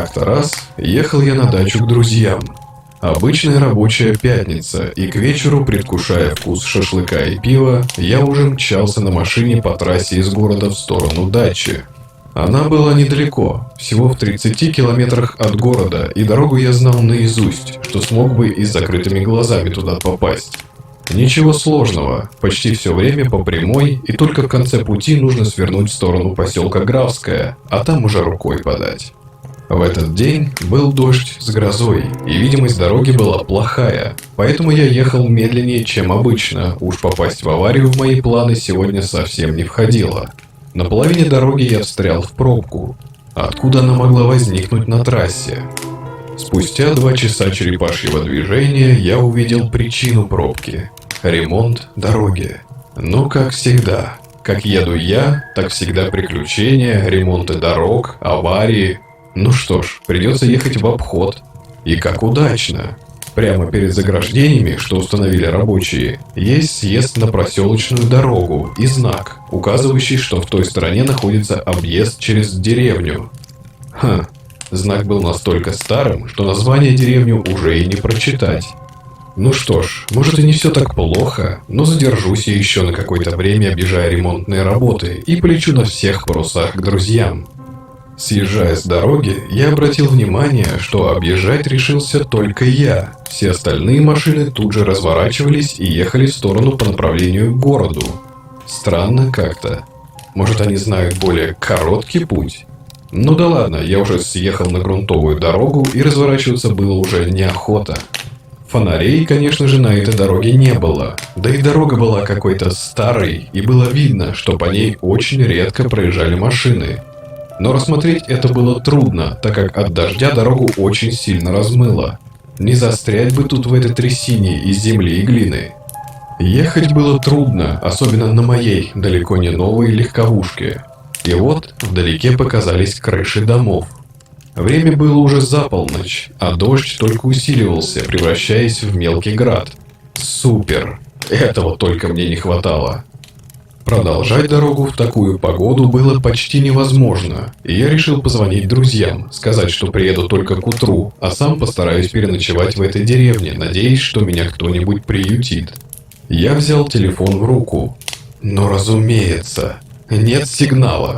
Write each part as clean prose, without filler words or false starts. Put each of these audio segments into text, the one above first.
Как-то раз ехал я на дачу к друзьям. Обычная рабочая пятница, и к вечеру, предвкушая вкус шашлыка и пива, я уже мчался на машине по трассе из города в сторону дачи. Она была недалеко, всего в 30 километрах от города, и дорогу я знал наизусть, что смог бы и с закрытыми глазами туда попасть. Ничего сложного, почти все время по прямой, и только в конце пути нужно свернуть в сторону поселка Графское, а там уже рукой подать. В этот день был дождь с грозой, и видимость дороги была плохая, поэтому я ехал медленнее, чем обычно, уж попасть в аварию в мои планы сегодня совсем не входило. На половине дороги я встрял в пробку. Откуда она могла возникнуть на трассе? Спустя 2 часа черепашьего движения я увидел причину пробки – ремонт дороги. Ну, как всегда. Как еду я, так всегда приключения, ремонты дорог, аварии. Ну что ж, придется ехать в обход. И как удачно. Прямо перед заграждениями, что установили рабочие, есть съезд на проселочную дорогу и знак, указывающий, что в той стороне находится объезд через деревню. Знак был настолько старым, что название деревни уже и не прочитать. Ну что ж, может и не все так плохо, но задержусь я еще на какое-то время, объезжая ремонтные работы, и полечу на всех парусах к друзьям. Съезжая с дороги, я обратил внимание, что объезжать решился только я. Все остальные машины тут же разворачивались и ехали в сторону по направлению к городу. Странно как-то. Может, они знают более короткий путь? Ну да ладно, я уже съехал на грунтовую дорогу, и разворачиваться было уже неохота. Фонарей, конечно же, на этой дороге не было. Да и дорога была какой-то старой, и было видно, что по ней очень редко проезжали машины. Но рассмотреть это было трудно, так как от дождя дорогу очень сильно размыло. Не застрять бы тут в этой трясине из земли и глины. Ехать было трудно, особенно на моей, далеко не новой легковушке. И вот вдалеке показались крыши домов. Время было уже за полночь, а дождь только усиливался, превращаясь в мелкий град. Супер! Этого только мне не хватало. Продолжать дорогу в такую погоду было почти невозможно, и я решил позвонить друзьям, сказать, что приеду только к утру, а сам постараюсь переночевать в этой деревне, надеясь, что меня кто-нибудь приютит. Я взял телефон в руку. Но разумеется, нет сигнала.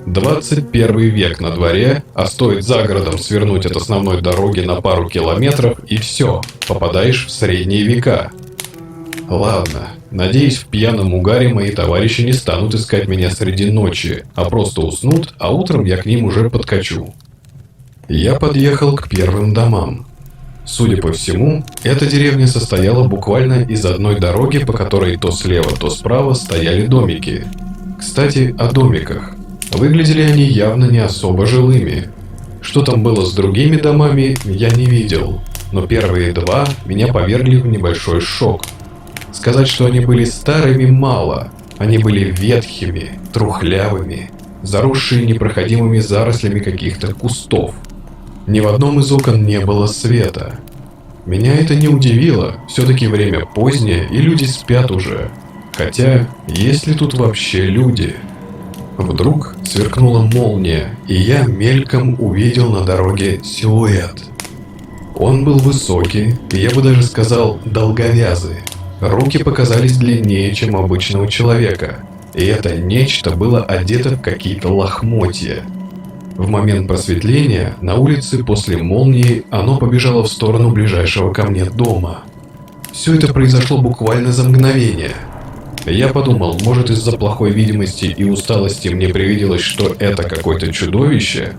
21 век на дворе, а стоит за городом свернуть от основной дороги на пару километров, и все, попадаешь в средние века. Ладно, надеюсь, в пьяном угаре мои товарищи не станут искать меня среди ночи, а просто уснут, а утром я к ним уже подкачу. Я подъехал к первым домам. Судя по всему, эта деревня состояла буквально из одной дороги, по которой то слева, то справа стояли домики. Кстати, о домиках. Выглядели они явно не особо жилыми. Что там было с другими домами, я не видел, но первые 2 меня повергли в небольшой шок. Сказать, что они были старыми, мало. Они были ветхими, трухлявыми, заросшие непроходимыми зарослями каких-то кустов. Ни в одном из окон не было света. Меня это не удивило, все-таки время позднее, и люди спят уже. Хотя, есть ли тут вообще люди? Вдруг сверкнула молния, и я мельком увидел на дороге силуэт. Он был высокий, и я бы даже сказал, долговязый. Руки показались длиннее, чем у обычного человека, и это нечто было одето в какие-то лохмотья. В момент просветления на улице после молнии оно побежало в сторону ближайшего ко мне дома. Все это произошло буквально за мгновение. Я подумал, может, из-за плохой видимости и усталости мне привиделось, что это какое-то чудовище.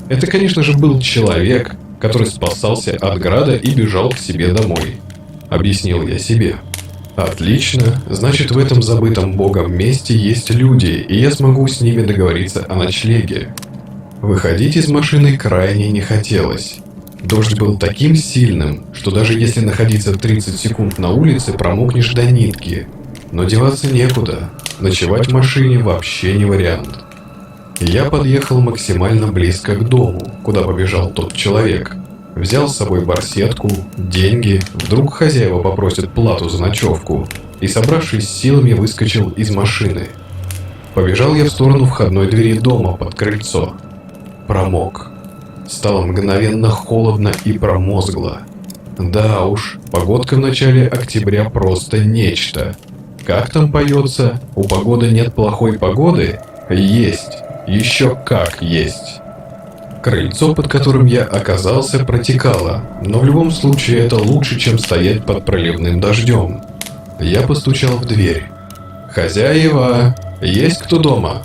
Это, конечно же, был человек, который спасался от града и бежал к себе домой. Объяснил я себе. Отлично, значит, в этом забытом богом месте есть люди, и я смогу с ними договориться о ночлеге. Выходить из машины крайне не хотелось. Дождь был таким сильным, что даже если находиться 30 секунд на улице, промокнешь до нитки. Но деваться некуда, ночевать в машине вообще не вариант. Я подъехал максимально близко к дому, куда побежал тот человек. Взял с собой барсетку, деньги, вдруг хозяева попросят плату за ночевку, и, собравшись силами, выскочил из машины. Побежал я в сторону входной двери дома под крыльцо. Промок. Стало мгновенно холодно и промозгло. Да уж, погодка в начале октября просто нечто. Как там поется? У погоды нет плохой погоды? Есть. Еще как есть. Крыльцо, под которым я оказался, протекало, но в любом случае это лучше, чем стоять под проливным дождем. Я постучал в дверь. «Хозяева, есть кто дома?»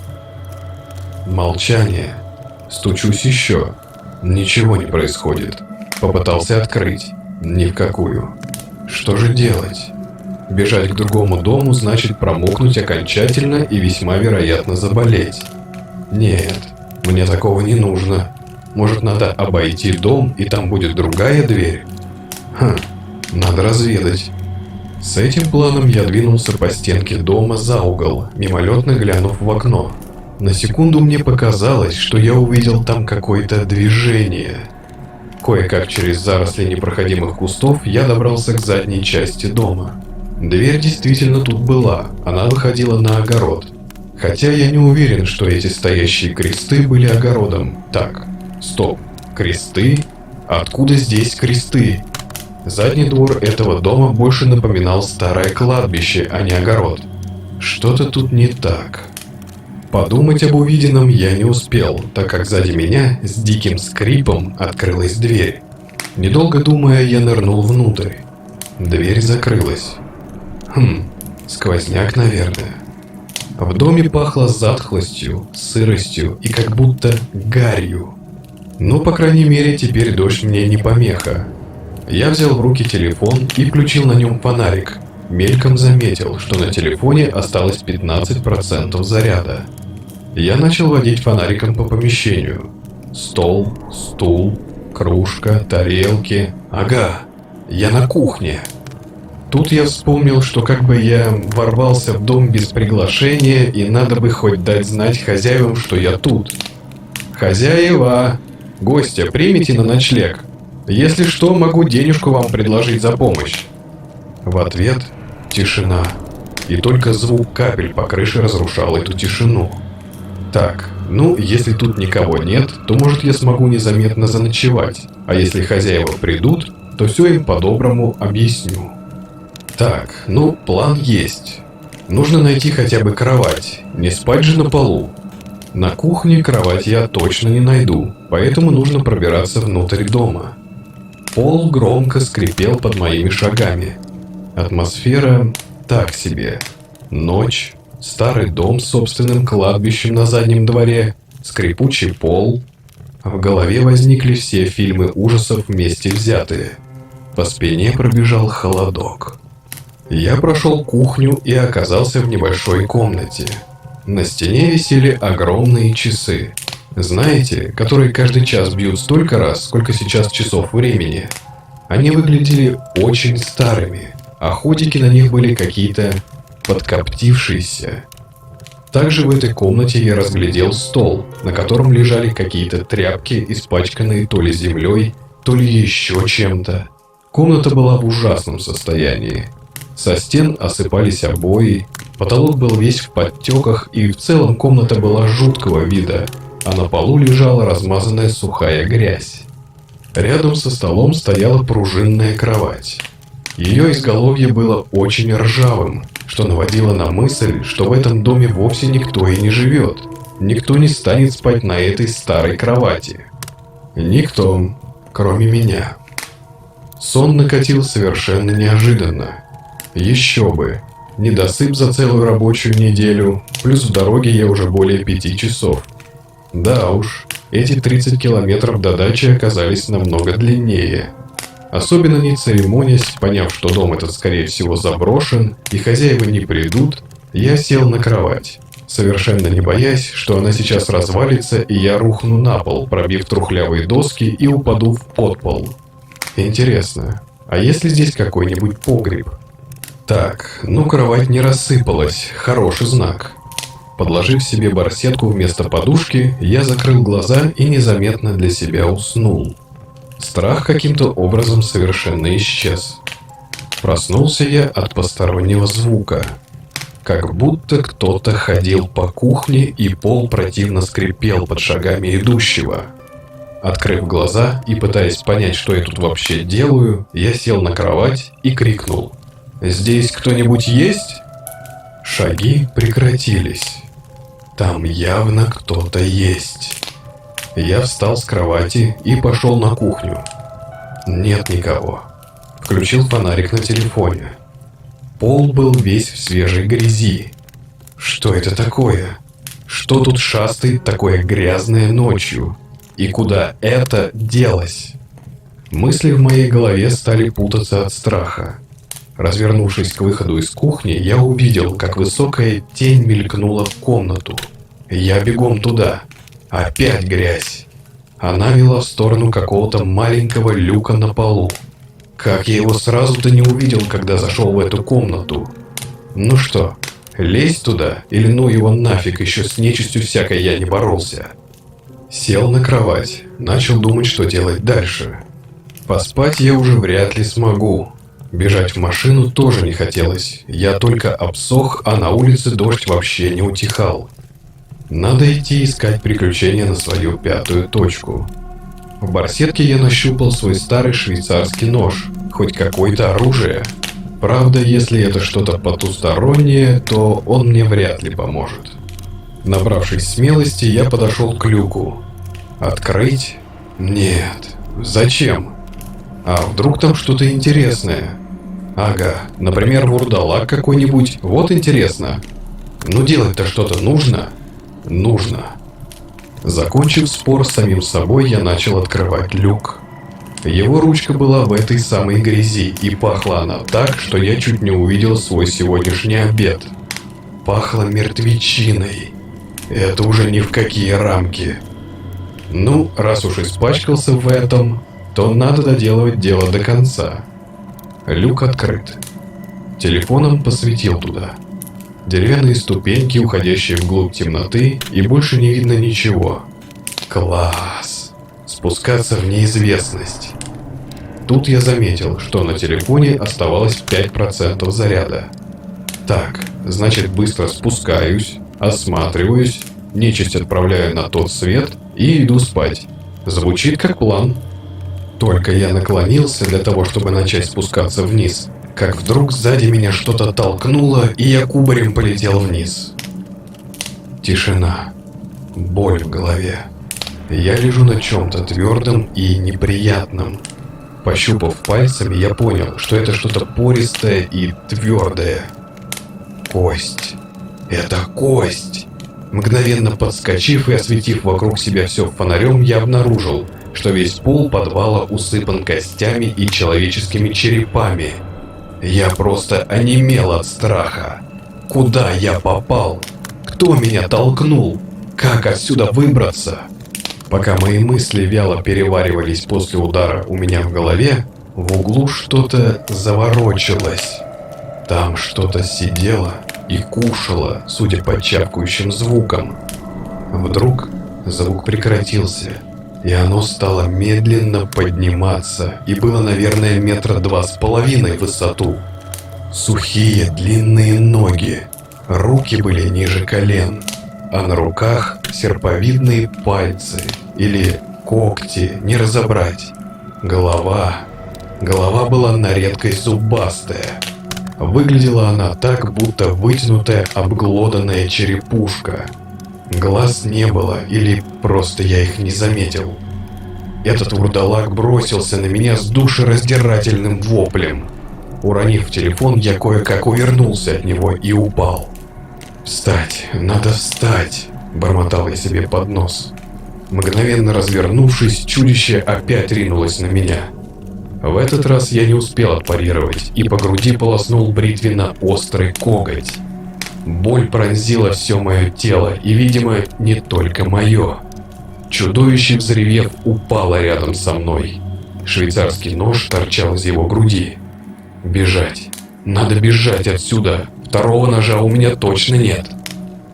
Молчание. Стучусь еще. Ничего не происходит. Попытался открыть. Ни в какую. Что же делать? Бежать к другому дому значит промокнуть окончательно и весьма вероятно заболеть. Нет, мне такого не нужно. Может, надо обойти дом, и там будет другая дверь? Надо разведать. С этим планом я двинулся по стенке дома за угол, мимолетно глянув в окно. На секунду мне показалось, что я увидел там какое-то движение. Кое-как через заросли непроходимых кустов я добрался к задней части дома. Дверь действительно тут была, она выходила на огород. Хотя я не уверен, что эти стоящие кресты были огородом. Так, стоп, кресты? Откуда здесь кресты? Задний двор этого дома больше напоминал старое кладбище, а не огород. Что-то тут не так. Подумать об увиденном я не успел, так как сзади меня с диким скрипом открылась дверь. Недолго думая, я нырнул внутрь. Дверь закрылась. Сквозняк, наверное. В доме пахло затхлостью, сыростью и как будто гарью. Ну, по крайней мере, теперь дождь мне не помеха. Я взял в руки телефон и включил на нем фонарик. Мельком заметил, что на телефоне осталось 15% заряда. Я начал водить фонариком по помещению. Стол, стул, кружка, тарелки. Ага, я на кухне. Тут я вспомнил, что как бы я ворвался в дом без приглашения, и надо бы хоть дать знать хозяевам, что я тут. «Хозяева, гостя примите на ночлег. Если что, могу денежку вам предложить за помощь». В ответ тишина. И только звук капель по крыше разрушал эту тишину. Так, ну, если тут никого нет, то может я смогу незаметно заночевать. А если хозяева придут, то все им по-доброму объясню. Так, ну, план есть. Нужно найти хотя бы кровать, не спать же на полу. На кухне кровать я точно не найду, поэтому нужно пробираться внутрь дома. Пол громко скрипел под моими шагами. Атмосфера так себе. Ночь, старый дом с собственным кладбищем на заднем дворе, скрипучий пол. В голове возникли все фильмы ужасов вместе взятые. По спине пробежал холодок. Я прошел кухню и оказался в небольшой комнате. На стене висели огромные часы. Знаете, которые каждый час бьют столько раз, сколько сейчас часов времени. Они выглядели очень старыми, а ходики на них были какие-то подкоптившиеся. Также в этой комнате я разглядел стол, на котором лежали какие-то тряпки, испачканные то ли землей, то ли еще чем-то. Комната была в ужасном состоянии. Со стен осыпались обои, потолок был весь в подтеках, и в целом комната была жуткого вида, а на полу лежала размазанная сухая грязь. Рядом со столом стояла пружинная кровать. Ее изголовье было очень ржавым, что наводило на мысль, что в этом доме вовсе никто и не живет. Никто не станет спать на этой старой кровати. Никто, кроме меня. Сон накатил совершенно неожиданно. Еще бы, недосып за целую рабочую неделю, плюс в дороге я уже более 5 часов. Да уж, эти 30 километров до дачи оказались намного длиннее. Особенно не церемонясь, поняв, что дом этот скорее всего заброшен и хозяева не придут, я сел на кровать, совершенно не боясь, что она сейчас развалится и я рухну на пол, пробив трухлявые доски и упаду в подпол. Интересно, а есть ли здесь какой-нибудь погреб? Так, ну кровать не рассыпалась, хороший знак. Подложив себе барсетку вместо подушки, я закрыл глаза и незаметно для себя уснул. Страх каким-то образом совершенно исчез. Проснулся я от постороннего звука. Как будто кто-то ходил по кухне, и пол противно скрипел под шагами идущего. Открыв глаза и пытаясь понять, что я тут вообще делаю, я сел на кровать и крикнул: «Здесь кто-нибудь есть?» Шаги прекратились. Там явно кто-то есть. Я встал с кровати и пошел на кухню. Нет никого. Включил фонарик на телефоне. Пол был весь в свежей грязи. Что это такое? Что тут шастает такое грязное ночью? И куда это делось? Мысли в моей голове стали путаться от страха. Развернувшись к выходу из кухни, я увидел, как высокая тень мелькнула в комнату. Я бегом туда. Опять грязь. Она вела в сторону какого-то маленького люка на полу. Как я его сразу-то не увидел, когда зашел в эту комнату? Ну что, лезть туда или ну его нафиг, еще с нечистью всякой я не боролся? Сел на кровать, начал думать, что делать дальше. Поспать я уже вряд ли смогу. Бежать в машину тоже не хотелось. Я только обсох, а на улице дождь вообще не утихал. Надо идти искать приключения на свою пятую точку. В барсетке я нащупал свой старый швейцарский нож. Хоть какое-то оружие. Правда, если это что-то потустороннее, то он мне вряд ли поможет. Набравшись смелости, я подошел к люку. Открыть? Нет. Зачем? А вдруг там что-то интересное? Ага, например, вурдалак какой-нибудь. Вот интересно. Ну делать-то что-то нужно? Нужно. Закончив спор с самим собой, я начал открывать люк. Его ручка была в этой самой грязи, и пахла она так, что я чуть не увидел свой сегодняшний обед. Пахло мертвечиной. Это уже ни в какие рамки. Ну, раз уж испачкался в этом, то надо доделывать дело до конца. Люк открыт. Телефоном посветил туда. Деревянные ступеньки, уходящие вглубь темноты, и больше не видно ничего. Класс! Спускаться в неизвестность. Тут я заметил, что на телефоне оставалось 5% заряда. Так, значит, быстро спускаюсь, осматриваюсь, нечисть отправляю на тот свет и иду спать. Звучит как план. Только я наклонился для того, чтобы начать спускаться вниз, как вдруг сзади меня что-то толкнуло, и я кубарем полетел вниз. Тишина. Боль в голове. Я лежу на чем-то твердом и неприятном. Пощупав пальцами, я понял, что это что-то пористое и твердое. Кость. Это кость. Мгновенно подскочив и осветив вокруг себя все фонарем, я обнаружил, что весь пол подвала усыпан костями и человеческими черепами. Я просто онемел от страха. Куда я попал? Кто меня толкнул? Как отсюда выбраться? Пока мои мысли вяло переваривались после удара у меня в голове, в углу что-то заворочилось. Там что-то сидело и кушало, судя по чавкающим звукам. Вдруг звук прекратился, и оно стало медленно подниматься, и было, наверное, 2,5 метра в высоту. Сухие длинные ноги, руки были ниже колен, а на руках серповидные пальцы или когти, не разобрать. Голова была на редкость зубастая. Выглядела она так, будто вытянутая обглоданная черепушка. Глаз не было, или просто я их не заметил. Этот вурдалак бросился на меня с душераздирательным воплем. Уронив телефон, я кое-как увернулся от него и упал. «Встать, надо встать!» – бормотал я себе под нос. Мгновенно развернувшись, чудище опять ринулось на меня. В этот раз я не успел отпарировать и по груди полоснул бритвенно-острый коготь. Боль пронзила все мое тело, и, видимо, не только мое. Чудовище, взревев, упало рядом со мной. Швейцарский нож торчал из его груди. Бежать. Надо бежать отсюда. Второго ножа у меня точно нет.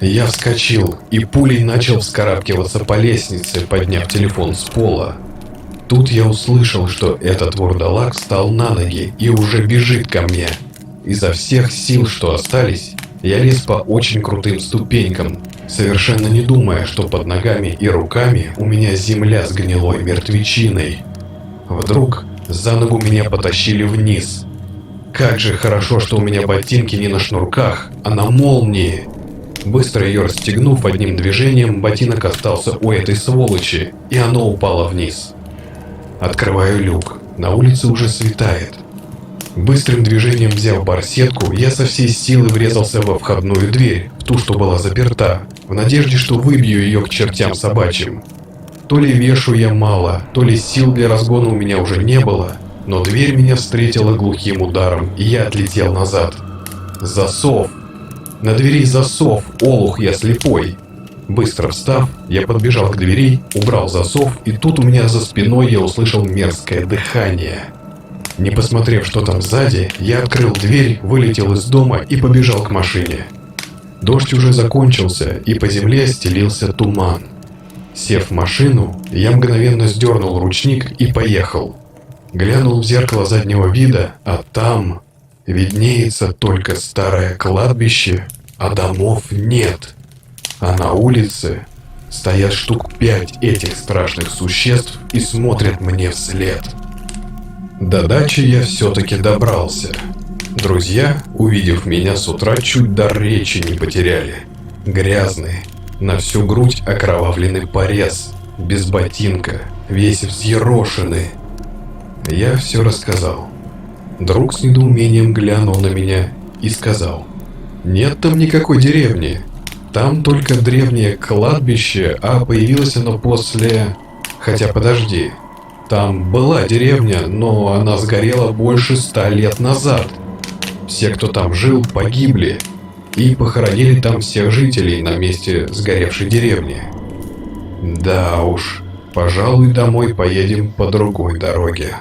Я вскочил и пулей начал вскарабкиваться по лестнице, подняв телефон с пола. Тут я услышал, что этот вурдалак встал на ноги и уже бежит ко мне. Изо всех сил, что остались, Я лез по очень крутым ступенькам, совершенно не думая, что под ногами и руками у меня земля с гнилой мертвечиной. Вдруг за ногу меня потащили вниз. Как же хорошо, что у меня ботинки не на шнурках, а на молнии. Быстро ее расстегнув одним движением, ботинок остался у этой сволочи, и оно упало вниз. Открываю люк. На улице уже светает. Быстрым движением взяв барсетку, я со всей силы врезался во входную дверь, в ту, что была заперта, в надежде, что выбью ее к чертям собачьим. То ли вешу я мало, то ли сил для разгона у меня уже не было, но дверь меня встретила глухим ударом, и я отлетел назад. Засов! На двери засов, олух я слепой! Быстро встав, я подбежал к двери, убрал засов, и тут у меня за спиной я услышал мерзкое дыхание. Не посмотрев, что там сзади, я открыл дверь, вылетел из дома и побежал к машине. Дождь уже закончился, и по земле стелился туман. Сев в машину, я мгновенно сдернул ручник и поехал. Глянул в зеркало заднего вида, а там виднеется только старое кладбище, а домов нет. А на улице стоят штук 5 этих страшных существ и смотрят мне вслед. До дачи я все-таки добрался. Друзья, увидев меня с утра, чуть дар речи не потеряли. Грязный, на всю грудь окровавленный порез, без ботинка, весь взъерошенный. Я все рассказал. Друг с недоумением глянул на меня и сказал: «Нет там никакой деревни. Там только древнее кладбище, а появилось оно после... Хотя подожди, там была деревня, но она сгорела больше 100 лет назад. Все, кто там жил, погибли, и похоронили там всех жителей на месте сгоревшей деревни. Да уж, пожалуй, домой поедем по другой дороге».